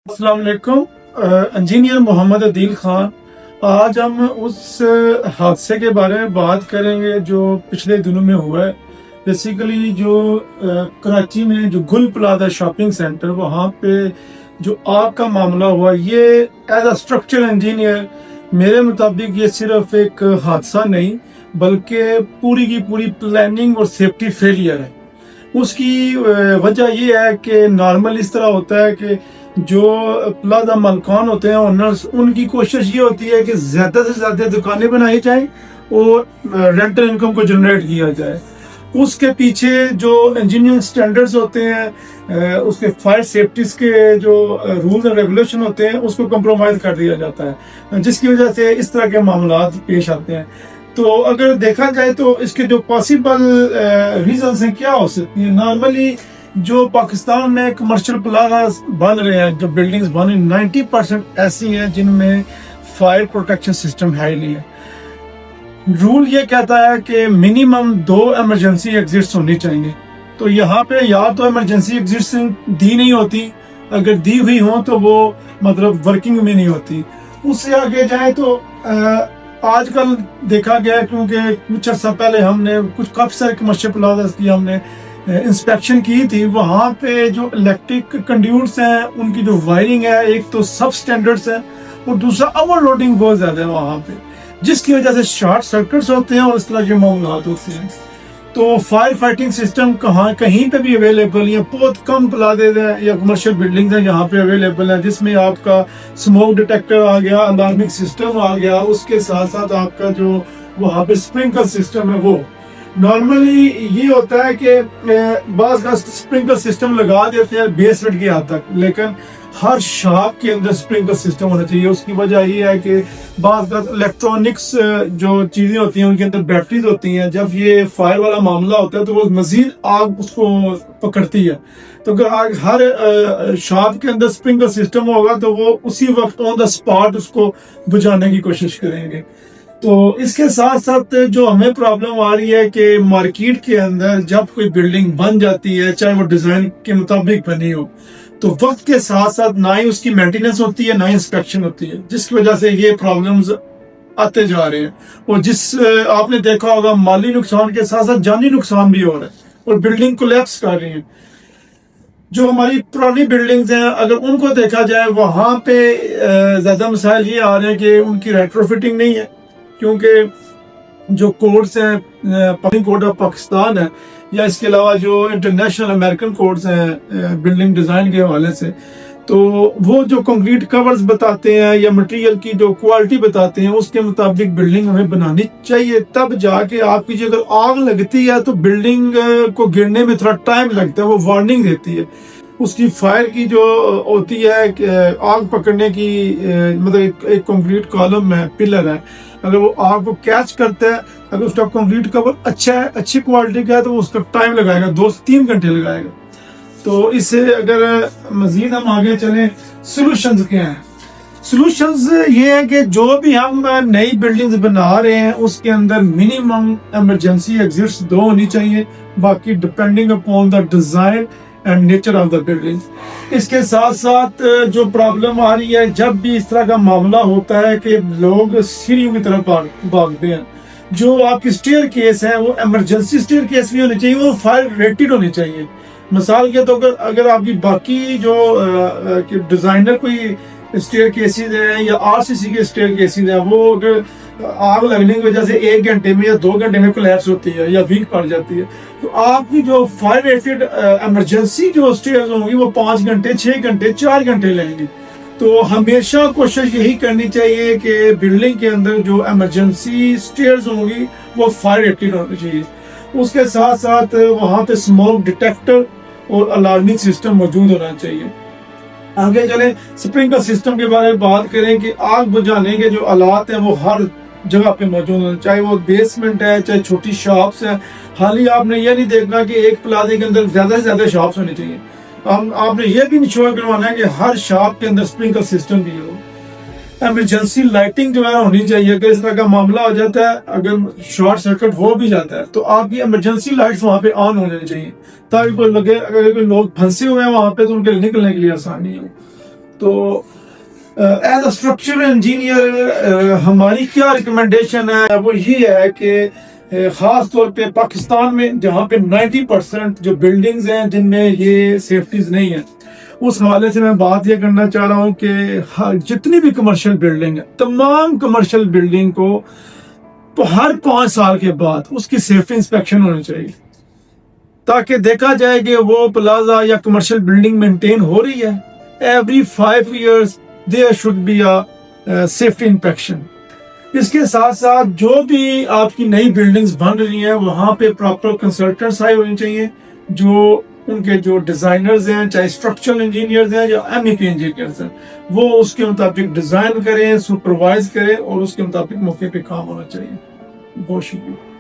अस्सलाम वालेकुम। इंजीनियर मोहम्मद अदील खान। आज हम उस हादसे के बारे में बात करेंगे जो पिछले दिनों में हुआ है। बेसिकली जो कराची में जो गुल प्लाजा शॉपिंग सेंटर, वहाँ पे जो आग का मामला हुआ, ये एज अ स्ट्रक्चरल इंजीनियर मेरे मुताबिक ये सिर्फ एक हादसा नहीं बल्कि पूरी की पूरी प्लानिंग और सेफ्टी फेलियर है। उसकी वजह ये है कि नॉर्मल इस तरह होता है कि जो प्लाजा मालकान होते हैं, ओनर्स, उनकी कोशिश ये होती है कि ज़्यादा से ज़्यादा दुकानें बनाई जाएं और रेंटल इनकम को जनरेट किया जाए। उसके पीछे जो इंजीनियरिंग स्टैंडर्ड्स होते हैं, उसके फायर सेफ्टीज के जो रूल्स एंड रेगुलेशन होते हैं, उसको कंप्रोमाइज़ कर दिया जाता है, जिसकी वजह से इस तरह के मामला पेश आते हैं। तो अगर देखा जाए तो इसके जो पॉसिबल रीजंस हैं क्या हो सकती हैं। नॉर्मली जो पाकिस्तान में कमर्शियल प्लाजा बन रहे हैं, जो बिल्डिंग्स बन रही, 90% ऐसी हैं जिनमें फायर प्रोटेक्शन सिस्टम है ही नहीं है। रूल ये कहता है कि मिनिमम 2 इमरजेंसी एग्जिट्स होनी चाहिए। तो यहाँ पे या तो इमरजेंसी एग्जिट्स दी नहीं होती, अगर दी हुई हो तो वो मतलब वर्किंग में नहीं होती। उससे आगे जाए तो आजकल देखा गया, क्योंकि कुछ अर्सा पहले हमने काफ़ी सारे कमर्शियल प्लाजा की हमने इंस्पेक्शन की थी। वहाँ पे जो इलेक्ट्रिक कंड्यूट्स हैं, उनकी जो वायरिंग है, एक तो सब स्टैंडर्ड्स है और दूसरा ओवरलोडिंग बहुत ज़्यादा है वहाँ पे, जिसकी वजह से शॉर्ट सर्किट्स होते हैं और इस तरह के मामला होते हैं। तो फायर फाइटिंग सिस्टम कहीं पे भी अवेलेबल है। बहुत कम प्लाजे हैं या कमर्शियल बिल्डिंग्स हैं यहाँ पे अवेलेबल है, जिसमें आपका स्मोक डिटेक्टर आ गया, अलार्मिंग सिस्टम आ गया, उसके साथ साथ आपका जो वहाँ पे स्प्रिंकलर सिस्टम है। वो नॉर्मली ये होता है कि बाज़ का स्प्रिंकलर सिस्टम लगा देते हैं बेसमेंट की हद तक, लेकिन हर शॉप के अंदर स्प्रिंकलर सिस्टम होना चाहिए। उसकी वजह ये है कि बाज़ का इलेक्ट्रॉनिक्स जो चीज़ें होती हैं, उनके अंदर बैटरीज होती हैं। जब ये फायर वाला मामला होता है तो वो मजीद आग उसको पकड़ती है। तो अगर हर शॉप के अंदर स्प्रिंकलर सिस्टम होगा तो वो उसी वक्त ऑन द स्पॉट उसको बुझाने की कोशिश करेंगे। तो इसके साथ साथ जो हमें प्रॉब्लम आ रही है कि मार्केट के अंदर जब कोई बिल्डिंग बन जाती है, चाहे वो डिज़ाइन के मुताबिक बनी हो, तो वक्त के साथ साथ ना ही उसकी मेंटेनेंस होती है, ना ही इंस्पेक्शन होती है, जिसकी वजह से ये प्रॉब्लम्स आते जा रहे हैं। और आपने देखा होगा, माली नुकसान के साथ साथ जानी नुकसान भी हो रहा है और बिल्डिंग कोलैप्स कर रही है। जो हमारी पुरानी बिल्डिंग्स हैं, अगर उनको देखा जाए, वहाँ पे ज़्यादा मसाइल ये आ रहे हैं कि उनकी रेट्रोफिटिंग नहीं है, क्योंकि जो कोड्स हैं, पब्लिक कोड ऑफ पाकिस्तान है, या इसके अलावा जो इंटरनेशनल अमेरिकन कोड्स हैं बिल्डिंग डिज़ाइन के हवाले से, तो वो जो कंक्रीट कवर्स बताते हैं या मटेरियल की जो क्वालिटी बताते हैं, उसके मुताबिक बिल्डिंग हमें बनानी चाहिए। तब जाके आपकी अगर आग लगती है तो बिल्डिंग को गिरने में थोड़ा टाइम लगता है, वो वार्निंग देती है। उसकी फायर की जो होती है आग पकड़ने की, मतलब एक कंक्रीट कॉलम है, पिलर है, अगर वो आग को कैच करता है, अगर उसका कंक्रीट कवर अच्छा है, अच्छी क्वालिटी का है, तो उसका टाइम लगाएगा, 2 से 3 घंटे लगाएगा। तो इससे अगर मजीद हम आगे चलें, सोल्यूशंस क्या हैं? सोल्यूशंस ये है कि जो भी हम नई बिल्डिंग्स बना रहे हैं, उसके अंदर मिनिमम इमरजेंसी एग्जिट्स 2 होनी चाहिए, बाकी depending upon the design and nature of the building. इसके साथ साथ जो प्रॉब्लम आ रही है, जब भी इस तरह का मामला होता है कि लोग सीढ़ियों की तरफ भागते हैं, जो आपकी स्टेयर केस है वो इमरजेंसी स्टेयर केस भी होनी चाहिए, वो फायर रेटेड होनी चाहिए। मिसाल के तौर पर अगर आपकी बाकी जो डिजाइनर कोई स्टेयर केसेस हैं या आरसीसी के स्टेयर केसेस हैं, वो अगर आग लगने की वजह से 1 घंटे में या 2 घंटे में कोलैप्स होती है या वीक पड़ जाती है, तो आपकी जो फायर रेटेड इमरजेंसी जो स्टेयर्स होंगी वो 5 घंटे, 6 घंटे, 4 घंटे लगेंगी। तो हमेशा कोशिश यही करनी चाहिए कि बिल्डिंग के अंदर जो इमरजेंसी स्टेयर्स होंगी वो फायर रेटेड होनी चाहिए। उसके साथ साथ वहाँ पे स्मोक डिटेक्टर और अलार्मिंग सिस्टम मौजूद होना चाहिए। आगे चले, स्प्रिंकलर सिस्टम के बारे में बात करें कि आग बुझाने के जो आलात हैं वो हर जगह पे मौजूद होना, चाहे वो बेसमेंट है, चाहे छोटी शॉप्स हैं। हाल ही आपने ये नहीं देखना कि एक प्लाजे के अंदर ज्यादा से ज्यादा शॉप्स होनी चाहिए। आपने ये भी इंश्योर करवाना है कि हर शॉप के अंदर स्प्रिंकलर सिस्टम भी हो। इमरजेंसी लाइटिंग जो है होनी चाहिए। अगर इस तरह का मामला हो जाता है, अगर शॉर्ट सर्किट हो भी जाता है, तो आपकी इमरजेंसी लाइट्स वहाँ पे ऑन होनी चाहिए, ताकि कोई लगे, अगर कोई लोग फंसे हुए हैं वहाँ पे, तो उनके निकलने के लिए आसानी हो। تو ایز اے اسٹرکچرل انجینئر ہماری کیا ریکمنڈیشن ہے وہ یہ ہے کہ خاص طور پہ پاکستان میں جہاں پہ 90% جو بلڈنگز ہیں جن میں یہ سیفٹیز نہیں ہیں، اس حوالے سے میں بات یہ کرنا چاہ رہا ہوں کہ جتنی بھی کمرشل بلڈنگ ہے، تمام کمرشل بلڈنگ کو ہر 5 سال کے بعد اس کی سیفٹی انسپیکشن ہونی چاہیے، تاکہ دیکھا جائے کہ وہ پلازا یا کمرشل بلڈنگ مینٹین ہو رہی ہے۔ Every 5 years there should be a safety inspection۔ اس کے ساتھ ساتھ جو بھی آپ کی نئی بلڈنگز بن رہی ہیں وہاں پہ پراپر کنسلٹنٹس آئے ہونے چاہیے، جو ان کے جو ڈیزائنرز ہیں، چاہے اسٹرکچرل انجینئرز ہیں یا ایم ای پی انجینئرز ہیں، وہ اس کے مطابق ڈیزائن کریں، سپروائز کریں اور اس کے مطابق موقع پہ کام ہونا چاہیے۔ بہت شکریہ۔